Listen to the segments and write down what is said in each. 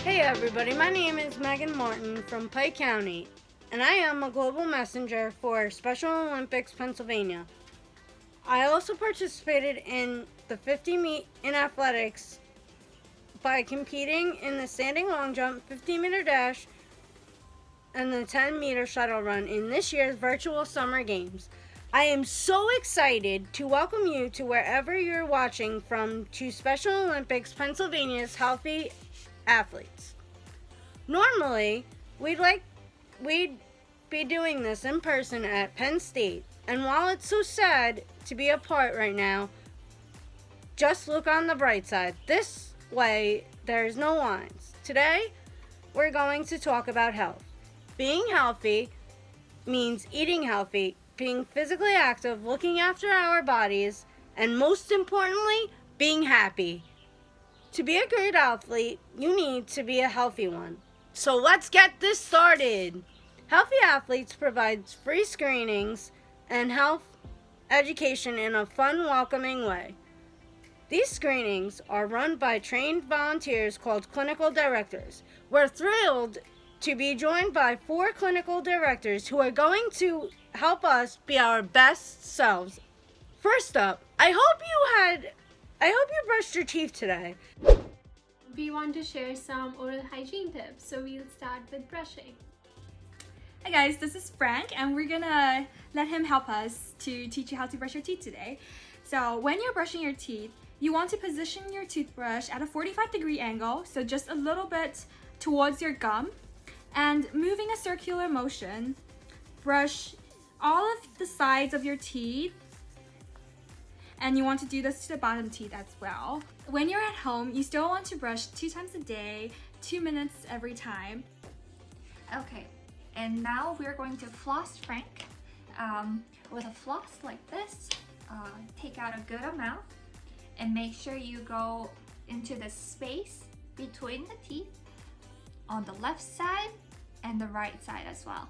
Hey everybody, my name is Meaghan Marin from Pike County, and I am a global messenger for Special Olympics Pennsylvania. I also participated in the 50 meet in athletics by competing in the standing long jump, 50-meter dash, and the 10-meter shuttle run in this year's virtual summer games. I am so excited to welcome you to wherever you're watching from to Special Olympics Pennsylvania's Healthy Athletes. Normally, we'd be doing this in person at Penn State, and while it's so sad to be apart right now, just look on the bright side. This way, there's no lines. Today, we're going to talk about health. Being healthy means eating healthy, being physically active, looking after our bodies, and most importantly, being happy. To be a great athlete, you need to be a healthy one. So let's get this started. Healthy Athletes provides free screenings and health education in a fun, welcoming way. These screenings are run by trained volunteers called clinical directors. We're thrilled to be joined by 4 clinical directors who are going to help us be our best selves. First up, I hope you brushed your teeth today. We want to share some oral hygiene tips, so we'll start with brushing. Hi guys, this is Frank, and we're gonna let him help us to teach you how to brush your teeth today. So when you're brushing your teeth, you want to position your toothbrush at a 45-degree angle, so just a little bit towards your gum, and moving a circular motion, brush all of the sides of your teeth, and you want to do this to the bottom teeth as well. When you're at home, you still want to brush 2 times a day, 2 minutes every time. Okay, and now we're going to floss Frank. With a floss like this, take out a good amount and make sure you go into the space between the teeth on the left side and the right side as well.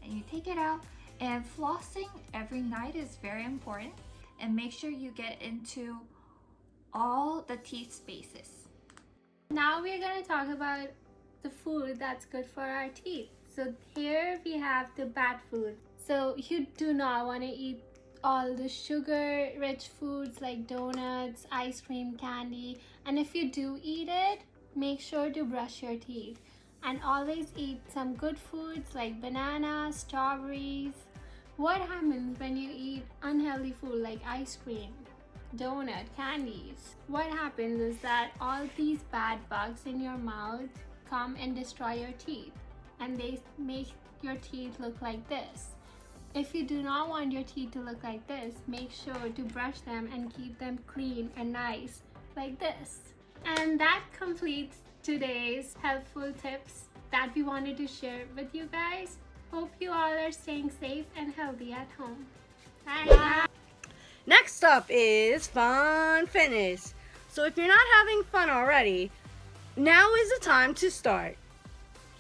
And you take it out, and flossing every night is very important, and make sure you get into all the teeth spaces. Now we're going to talk about the food that's good for our teeth. So here we have the bad food. So you do not want to eat all the sugar-rich foods like donuts, ice cream, candy. And if you do eat it, make sure to brush your teeth. And always eat some good foods like bananas, strawberries. What happens when you eat unhealthy food like ice cream, donut, candies? What happens is that all these bad bugs in your mouth come and destroy your teeth, and they make your teeth look like this. If you do not want your teeth to look like this, make sure to brush them and keep them clean and nice like this. And that completes today's helpful tips that we wanted to share with you guys. Hope you all are staying safe and healthy at home. Bye. Next up is fun fitness. So if you're not having fun already, now is the time to start.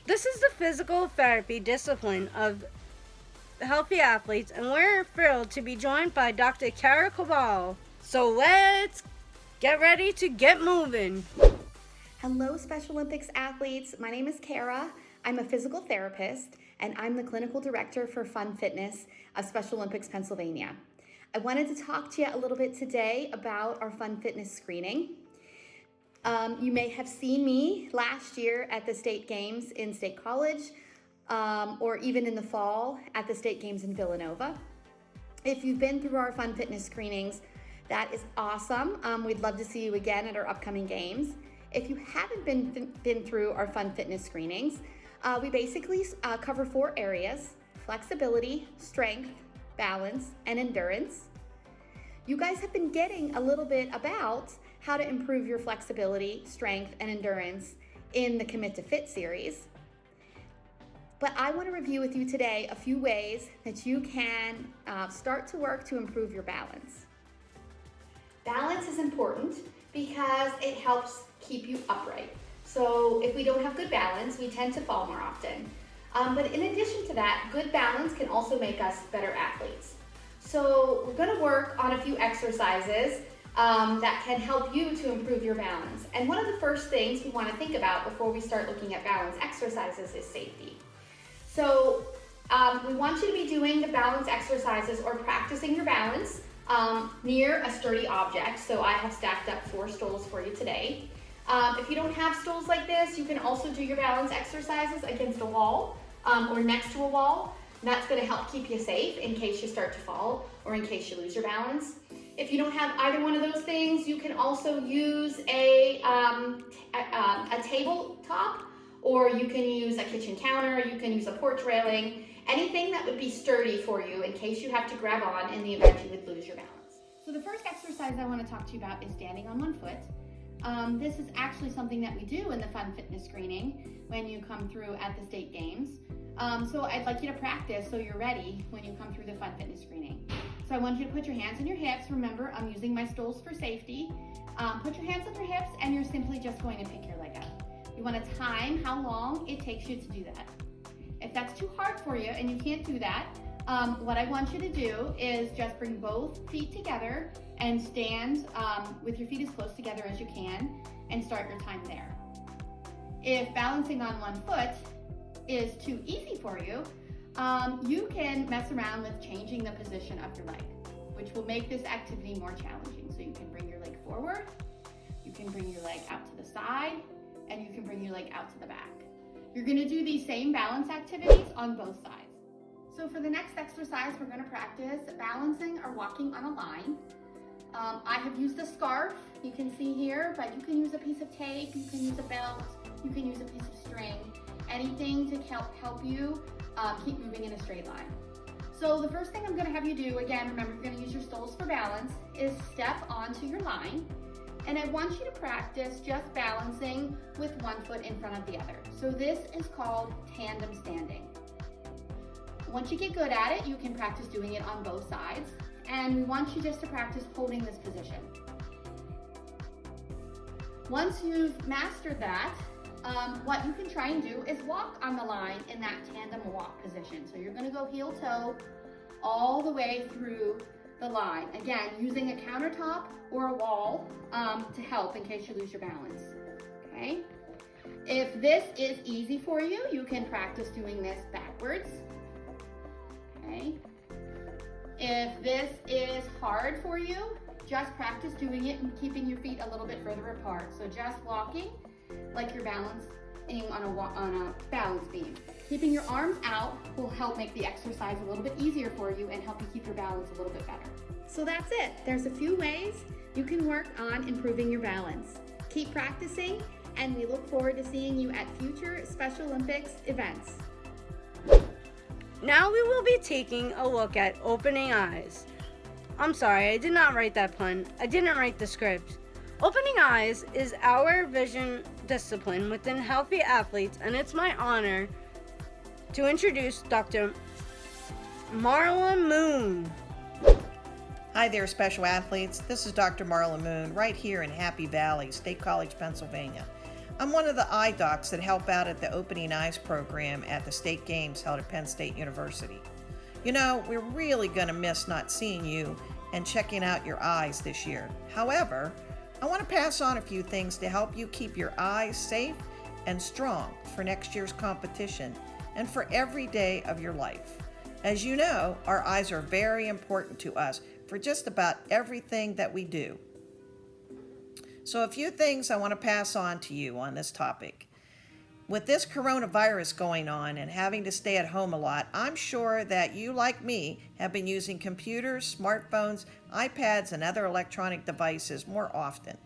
This is the physical therapy discipline of Healthy Athletes, and we're thrilled to be joined by Dr. 𝗓𝗃𝗹𝗁. So let's get ready to get moving. Hello, Special Olympics athletes. My name is Kara. I'm a physical therapist, and I'm the clinical director for Fun Fitness of Special Olympics Pennsylvania. I wanted to talk to you a little bit today about our Fun Fitness screening. You may have seen me last year at the state games in State College, or even in the fall at the state games in Villanova. If you've been through our Fun Fitness screenings, that is awesome. We'd love to see you again at our upcoming games. If you haven't been through our Fun Fitness screenings, we basically cover 4 areas: flexibility, strength, balance, and endurance. You guys have been getting a little bit about how to improve your flexibility, strength, and endurance in the Commit to Fit series. But I want to review with you today a few ways that you can start to work to improve your balance. Balance is important because it helps keep you upright. So if we don't have good balance, we tend to fall more often. But in addition to that, good balance can also make us better athletes. So we're going to work on a few exercises that can help you to improve your balance. And one of the first things we want to think about before we start looking at balance exercises is safety. So we want you to be doing the balance exercises or practicing your balance near a sturdy object. So I have stacked up 4 stools for you today. If you don't have stools like this, you can also do your balance exercises against a wall or next to a wall. And that's going to help keep you safe in case you start to fall or in case you lose your balance. If you don't have either one of those things, you can also use a tabletop, or you can use a kitchen counter, you can use a porch railing, anything that would be sturdy for you in case you have to grab on in the event you would lose your balance. So the first exercise I want to talk to you about is standing on one foot. This is actually something that we do in the Fun Fitness screening when you come through at the state games. So I'd like you to practice so you're ready when you come through the Fun Fitness screening. So I want you to put your hands on your hips. Remember, I'm using my stools for safety. Put your hands on your hips and you're simply just going to pick your leg up. You want to time how long it takes you to do that. If that's too hard for you and you can't do that, what I want you to do is just bring both feet together and stand with your feet as close together as you can and start your time there. If balancing on one foot is too easy for you, you can mess around with changing the position of your leg, which will make this activity more challenging. So you can bring your leg forward, you can bring your leg out to the side, and you can bring your leg out to the back. You're going to do these same balance activities on both sides. So for the next exercise, we're going to practice balancing or walking on a line. I have used a scarf, you can see here, but you can use a piece of tape, you can use a belt, you can use a piece of string, anything to help you keep moving in a straight line. So the first thing I'm going to have you do, again, remember you're going to use your stools for balance, is step onto your line. And I want you to practice just balancing with one foot in front of the other. So this is called tandem standing. Once you get good at it, you can practice doing it on both sides. And we want you just to practice holding this position. Once you've mastered that, what you can try and do is walk on the line in that tandem walk position. So you're going to go heel toe all the way through the line. Again, using a countertop or a wall to help in case you lose your balance. Okay? If this is easy for you, you can practice doing this backwards. Okay? If this is hard for you, just practice doing it and keeping your feet a little bit further apart. So just walking like you're balancing on a balance beam. Keeping your arms out will help make the exercise a little bit easier for you and help you keep your balance a little bit better. So that's it. There's a few ways you can work on improving your balance. Keep practicing, and we look forward to seeing you at future Special Olympics events. Now we will be taking a look at opening eyes. I'm sorry, I did not write that pun. I didn't write the script. Opening eyes is our vision discipline within Healthy Athletes, and it's my honor to introduce Dr. Marla Moon. Hi there, special athletes. This is Dr. Marla Moon, right here in Happy Valley, State College, Pennsylvania. I'm one of the eye docs that help out at the Opening Eyes program at the state games held at Penn State University. You know, we're really going to miss not seeing you and checking out your eyes this year. However, I want to pass on a few things to help you keep your eyes safe and strong for next year's competition and for every day of your life. As you know, our eyes are very important to us for just about everything that we do. So a few things I want to pass on to you on this topic. With this coronavirus going on and having to stay at home a lot, I'm sure that you, like me, have been using computers, smartphones, iPads, and other electronic devices more often.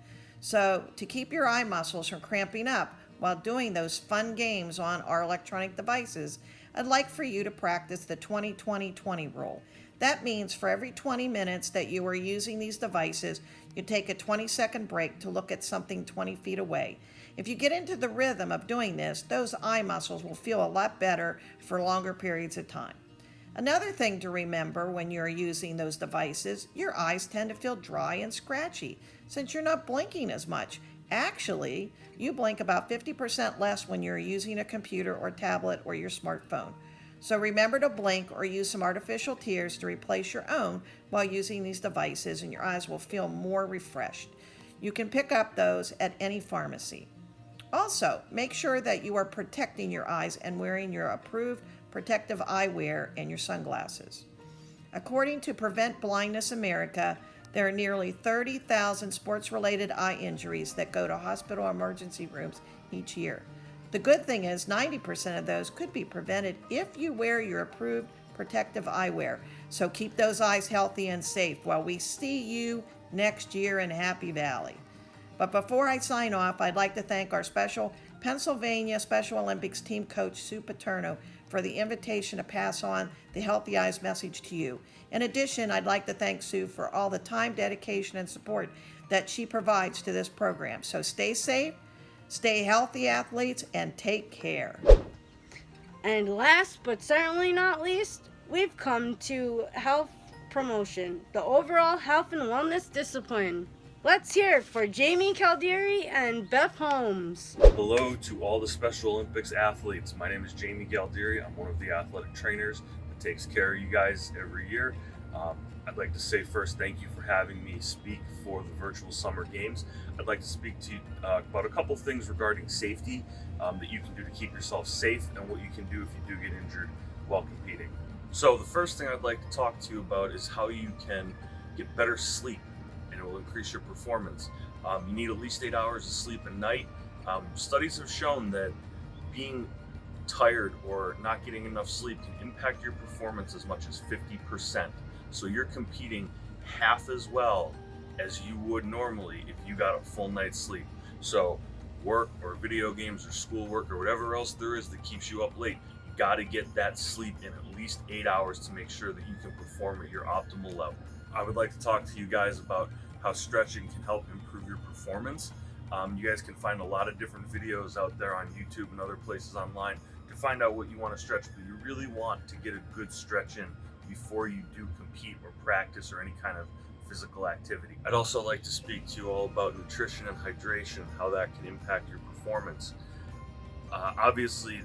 So to keep your eye muscles from cramping up while doing those fun games on our electronic devices, I'd like for you to practice the 20-20-20 rule. That means for every 20 minutes that you are using these devices, you take a 20-second break to look at something 20 feet away. If you get into the rhythm of doing this, those eye muscles will feel a lot better for longer periods of time. Another thing to remember when you're using those devices, your eyes tend to feel dry and scratchy since you're not blinking as much. Actually, you blink about 50% less when you're using a computer or tablet or your smartphone. So remember to blink or use some artificial tears to replace your own while using these devices, and your eyes will feel more refreshed. You can pick up those at any pharmacy. Also, make sure that you are protecting your eyes and wearing your approved protective eyewear and your sunglasses. According to Prevent Blindness America, there are nearly 30,000 sports-related eye injuries that go to hospital emergency rooms each year. The good thing is 90% of those could be prevented if you wear your approved protective eyewear. So keep those eyes healthy and safe while we see you next year in Happy Valley. But before I sign off, I'd like to thank our special Pennsylvania Special Olympics team coach, 𝗚𝗺𝗺𝗁, for the invitation to pass on the Healthy Eyes message to you. In addition, I'd like to thank Sue for all the time, dedication, and support that she provides to this program. So stay safe, stay healthy, athletes, and take care. And last but certainly not least, we've come to health promotion, the overall health and wellness discipline. Let's hear it for Jaymie Galdieri and Beth Holmes. Hello to all the Special Olympics athletes. My name is Jaymie Galdieri. I'm one of the athletic trainers that takes care of you guys every year. I'd like to say first, thank you for having me speak for the virtual summer games. I'd like to speak to you about a couple things regarding safety that you can do to keep yourself safe and what you can do if you do get injured while competing. So the first thing I'd like to talk to you about is how you can get better sleep, and it will increase your performance. You need at least 8 hours of sleep a night. Studies have shown that being tired or not getting enough sleep can impact your performance as much as 50%. So you're competing half as well as you would normally if you got a full night's sleep. So work or video games or schoolwork or whatever else there is that keeps you up late, you got to get that sleep in at least 8 hours to make sure that you can perform at your optimal level. I would like to talk to you guys about how stretching can help improve your performance. You guys can find a lot of different videos out there on YouTube and other places online to find out what you want to stretch, but you really want to get a good stretch in before you do compete or practice or any kind of physical activity. I'd also like to speak to you all about nutrition and hydration, how that can impact your performance. Obviously,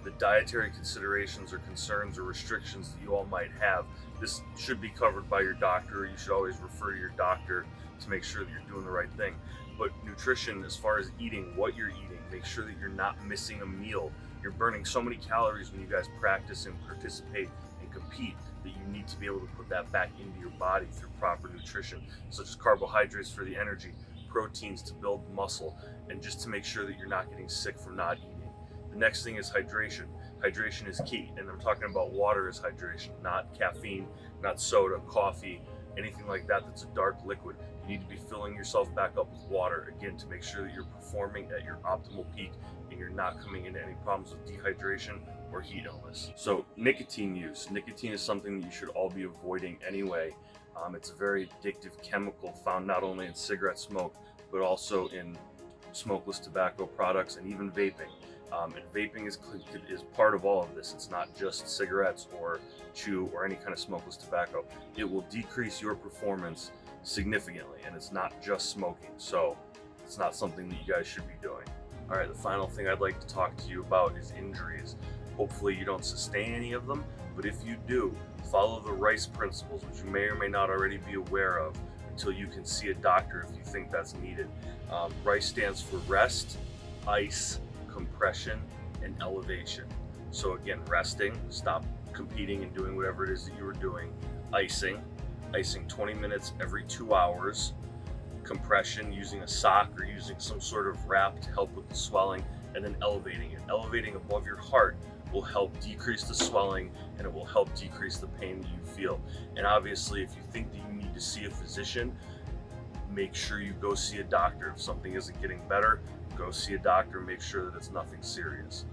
the dietary considerations or concerns or restrictions that you all might have, this should be covered by your doctor. You should always refer to your doctor to make sure that you're doing the right thing. But nutrition, as far as eating, what you're eating, make sure that you're not missing a meal. You're burning so many calories when you guys practice and participate and compete that you need to be able to put that back into your body through proper nutrition, such as carbohydrates for the energy, proteins to build muscle, and just to make sure that you're not getting sick from not eating. The next thing is hydration. Hydration is key, and I'm talking about water as hydration, not caffeine, not soda, coffee, anything like that that's a dark liquid. You need to be filling yourself back up with water, again, to make sure that you're performing at your optimal peak and you're not coming into any problems with dehydration or heat illness. So nicotine use. Nicotine is something that you should all be avoiding anyway. It's a very addictive chemical found not only in cigarette smoke, but also in smokeless tobacco products and even vaping. And vaping is part of all of this. It's not just cigarettes or chew or any kind of smokeless tobacco. It will decrease your performance significantly, and it's not just smoking, so it's not something that you guys should be doing. All right, the final thing I'd like to talk to you about is injuries. Hopefully you don't sustain any of them, but if you do, follow the RICE principles, which you may or may not already be aware of, until you can see a doctor if you think that's needed. RICE stands for rest, ice, compression, and elevation. So again, resting, stop competing and doing whatever it is that you were doing. Icing 20 minutes every 2 hours. Compression, using a sock or using some sort of wrap to help with the swelling, and then elevating it. Elevating above your heart will help decrease the swelling, and it will help decrease the pain that you feel. And obviously, if you think that you need to see a physician, make sure you go see a doctor. If something isn't getting better, go see a doctor, make sure that it's nothing serious.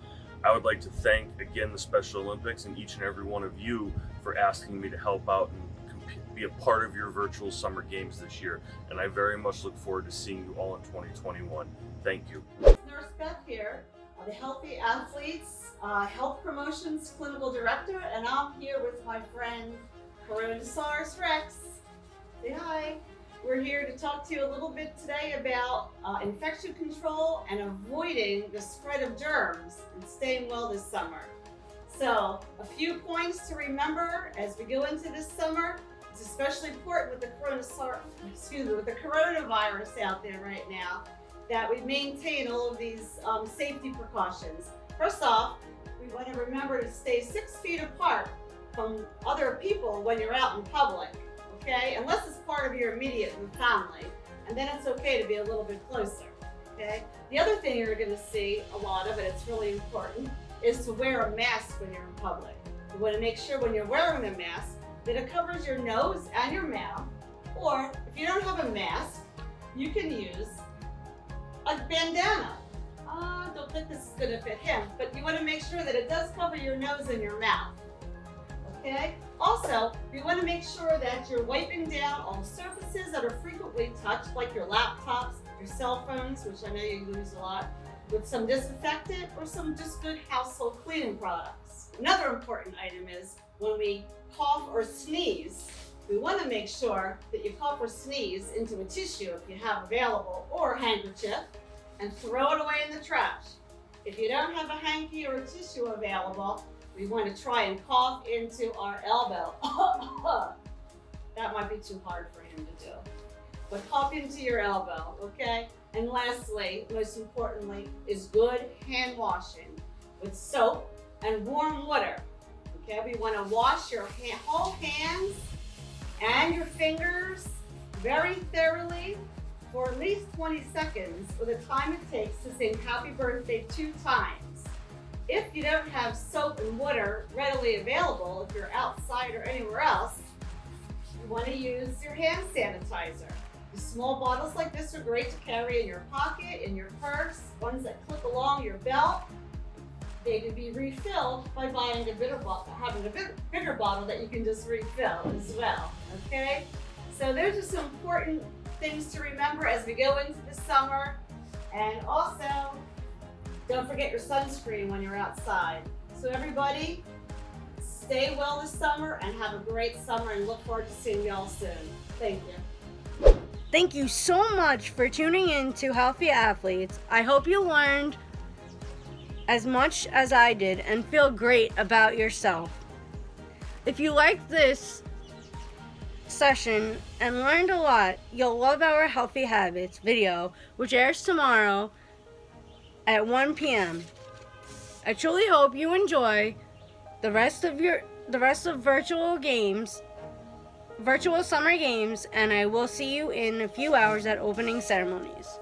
I would like to thank again the Special Olympics and each and every one of you for asking me to help out and be a part of your virtual summer games this year, and I very much look forward to seeing you all in 2021. Thank you. Nurse Beth here, the Healthy Athletes Health Promotions Clinical Director, and I'm here with my friend Coronasaurus Rex. Say hi. We're here to talk to you a little bit today about infection control and avoiding the spread of germs and staying well this summer. So, a few points to remember as we go into this summer. It's especially important with the coronavirus out there right now that we maintain all of these safety precautions. First off, we want to remember to stay 6 feet apart from other people when you're out in public, okay? Unless it's part of your immediate family, and then it's okay to be a little bit closer, okay? The other thing you're going to see a lot of, and it's really important, is to wear a mask when you're in public. You want to make sure when you're wearing a mask that it covers your nose and your mouth, or if you don't have a mask, you can use a bandana. I don't think this is going to fit him, but you want to make sure that it does cover your nose and your mouth. Okay? Also, you want to make sure that you're wiping down all surfaces that are frequently touched, like your laptops, your cell phones, which I know you use a lot, with some disinfectant or some just good household cleaning products. Another important item is when we cough or sneeze, we want to make sure that you cough or sneeze into a tissue if you have available, or a handkerchief, and throw it away in the trash. If you don't have a hanky or a tissue available, we want to try and cough into our elbow. That might be too hard for him to do. But cough into your elbow, okay? And lastly, most importantly, is good hand washing with soap and warm water. Okay, we want to wash your whole hands and your fingers very thoroughly for at least 20 seconds, or the time it takes to sing happy birthday 2 times. If you don't have soap and water readily available, if you're outside or anywhere else, you want to use your hand sanitizer. The small bottles like this are great to carry in your pocket, in your purse, ones that clip along your belt. They can be refilled by buying a bigger bottle, having a bigger bottle that you can just refill as well, okay? So those are some important things to remember as we go into the summer. And also, don't forget your sunscreen when you're outside. So everybody, stay well this summer and have a great summer, and look forward to seeing y'all soon. Thank you. Thank you so much for tuning in to Healthy Athletes. I hope you learned as much as I did and feel great about yourself. If you liked this session and learned a lot, you'll love our Healthy Habits video, which airs tomorrow at 1 p.m. I truly hope you enjoy the rest of virtual summer games, and I will see you in a few hours at opening ceremonies.